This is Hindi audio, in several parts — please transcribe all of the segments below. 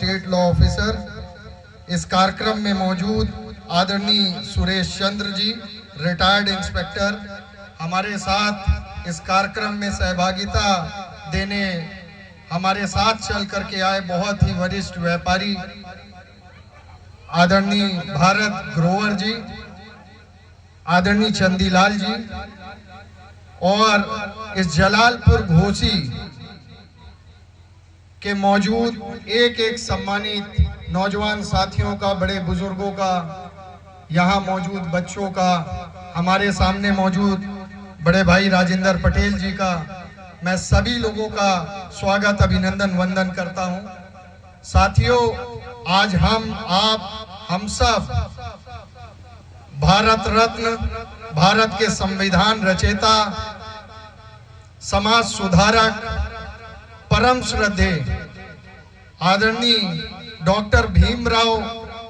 स्टेट लॉ ऑफिसर, इस कार्यक्रम में मौजूद आदरणीय सुरेश चंद्र जी, रिटायर्ड इंस्पेक्टर, हमारे साथ इस कार्यक्रम में सहभागिता देने हमारे साथ चल करके आए बहुत ही वरिष्ठ व्यापारी आदरणीय भारत ग्रोवर जी, आदरणीय चंदीलाल जी, और इस जलालपुर घोसी के मौजूद एक एक सम्मानित नौजवान साथियों का, बड़े बुजुर्गों का, यहाँ मौजूद बच्चों का, हमारे सामने मौजूद बड़े भाई राजेंद्र पटेल जी का, मैं सभी लोगों का स्वागत, अभिनंदन, वंदन करता हूँ। साथियों, आज हम सब भारत रत्न, भारत के संविधान रचेता, समाज सुधारक, परम श्रद्धेय आदरणीय डॉक्टर भीमराव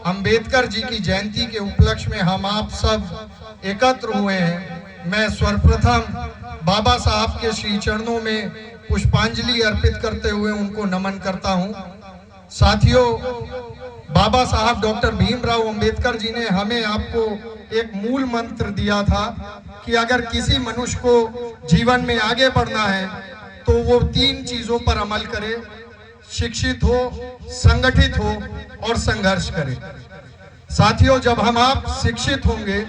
अंबेडकर जी की जयंती के उपलक्ष्य में हम आप सब एकत्र हुए हैं। मैं सर्वप्रथम बाबा साहब के श्री चरणों में पुष्पांजलि अर्पित करते हुए उनको नमन करता हूं। साथियों, बाबा साहब डॉक्टर भीमराव अंबेडकर जी ने हमें आपको एक मूल मंत्र दिया था कि अगर किसी मनुष्य को जीवन में आगे बढ़ना है तो वो 3 चीजों पर अमल करे: शिक्षित हो, संगठित हो और संघर्ष करे। साथियों, जब हम आप शिक्षित होंगे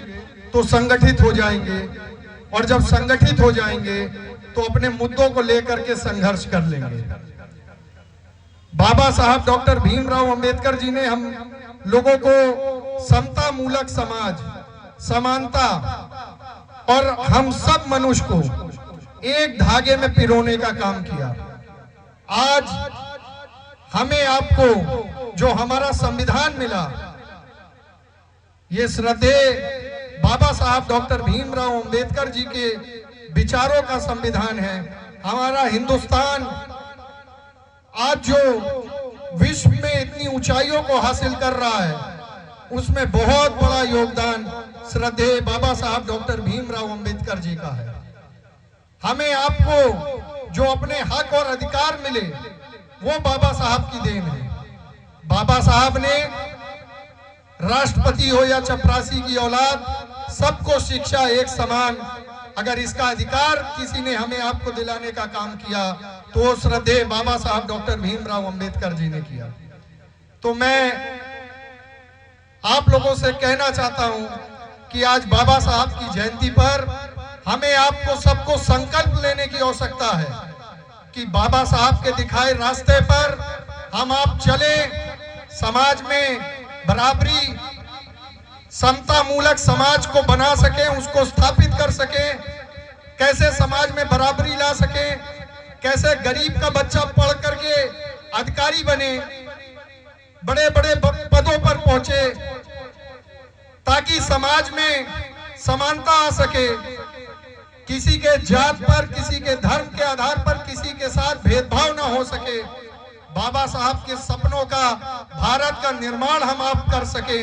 तो संगठित हो जाएंगे, और जब संगठित हो जाएंगे तो अपने मुद्दों को लेकर के संघर्ष कर लेंगे। बाबा साहब डॉक्टर भीमराव अंबेडकर जी ने हम लोगों को समता मूलक समाज, समानता और हम सब मनुष्य को एक धागे में पिरोने का काम किया। आज हमें आपको जो हमारा संविधान मिला, ये श्रद्धेय बाबा साहब डॉक्टर भीमराव अंबेडकर जी के विचारों का संविधान है। हमारा हिंदुस्तान आज जो विश्व में इतनी ऊंचाइयों को हासिल कर रहा है, उसमें बहुत बड़ा योगदान श्रद्धेय बाबा साहब डॉक्टर भीमराव अंबेडकर जी का है। हमें आपको जो अपने हक और अधिकार मिले, वो बाबा साहब की देन है। बाबा साहब ने राष्ट्रपति हो या चपरासी की औलाद, सबको शिक्षा एक समान, अगर इसका अधिकार किसी ने हमें आपको दिलाने का काम किया तो श्रद्धेय बाबा साहब डॉक्टर भीमराव अंबेडकर जी ने किया। तो मैं आप लोगों से कहना चाहता हूं कि आज बाबा साहब की जयंती पर हमें आपको सबको संकल्प लेने की आवश्यकता है कि बाबा साहब के दिखाए रास्ते पर हम आप चले, समाज में बराबरी, समता मूलक समाज को बना सके, उसको स्थापित कर सके, कैसे समाज में बराबरी ला सके, कैसे गरीब का बच्चा पढ़ करके अधिकारी बने, बड़े बड़े पदों पर पहुंचे, ताकि समाज में समानता आ सके, किसी के जात पर, किसी के धर्म के आधार पर किसी के साथ भेदभाव ना हो सके। बाबा साहब के सपनों का, भारत का निर्माण हम आप कर सके,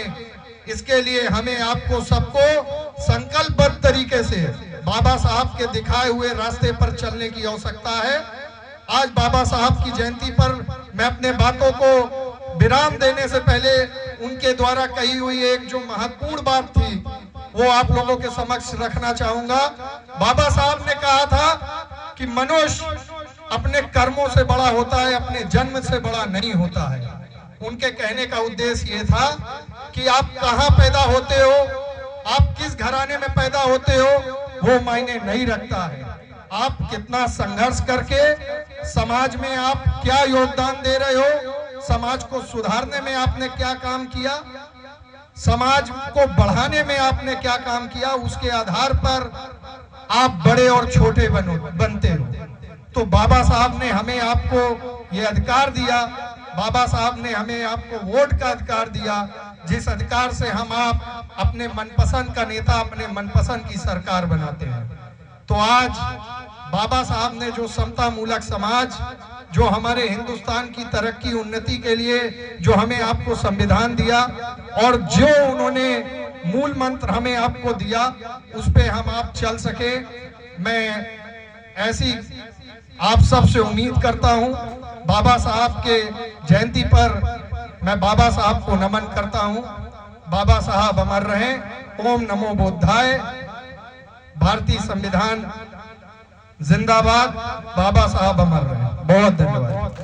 इसके लिए हमें आपको सबको संकल्पबद्ध तरीके से बाबा साहब के दिखाए हुए रास्ते पर चलने की आवश्यकता है। आज बाबा साहब की जयंती पर मैं अपने बातों को विराम देने से पहले उनके द्वारा कही हुई एक जो महत्वपूर्ण बात थी वो आप लोगों के समक्ष रखना चाहूंगा। बाबा साहब ने कहा था कि मनुष्य अपने कर्मों से बड़ा होता है, अपने जन्म से बड़ा नहीं होता है। उनके कहने का उद्देश्य ये था कि आप कहाँ पैदा होते हो, आप किस घराने में पैदा होते हो, वो मायने नहीं रखता है। आप कितना संघर्ष करके समाज में आप क्या योगदान दे रहे हो, समाज को सुधारने में आपने क्या काम किया, समाज को बढ़ाने में आपने क्या काम किया, उसके आधार पर आप बड़े और छोटे बनते हो। तो बाबा साहब ने हमें आपको ये अधिकार दिया, बाबा साहब ने हमें आपको वोट का अधिकार दिया, जिस अधिकार से हम आप अपने मनपसंद का नेता, अपने मनपसंद की सरकार बनाते हैं। तो आज बाबा साहब ने जो समता मूलक समाज, जो हमारे हिंदुस्तान की तरक्की उन्नति के लिए जो हमें आपको संविधान दिया और जो उन्होंने मूल मंत्र हमें आपको दिया, उस पे हम आप चल सके, मैं ऐसी आप सब से उम्मीद करता हूं। बाबा साहब के जयंती पर मैं बाबा साहब को नमन करता हूं। बाबा साहब अमर रहे। ओम नमो बुद्धाय। भारतीय संविधान जिंदाबाद। बाबा साहब अमर रहे। बहुत धन्यवाद।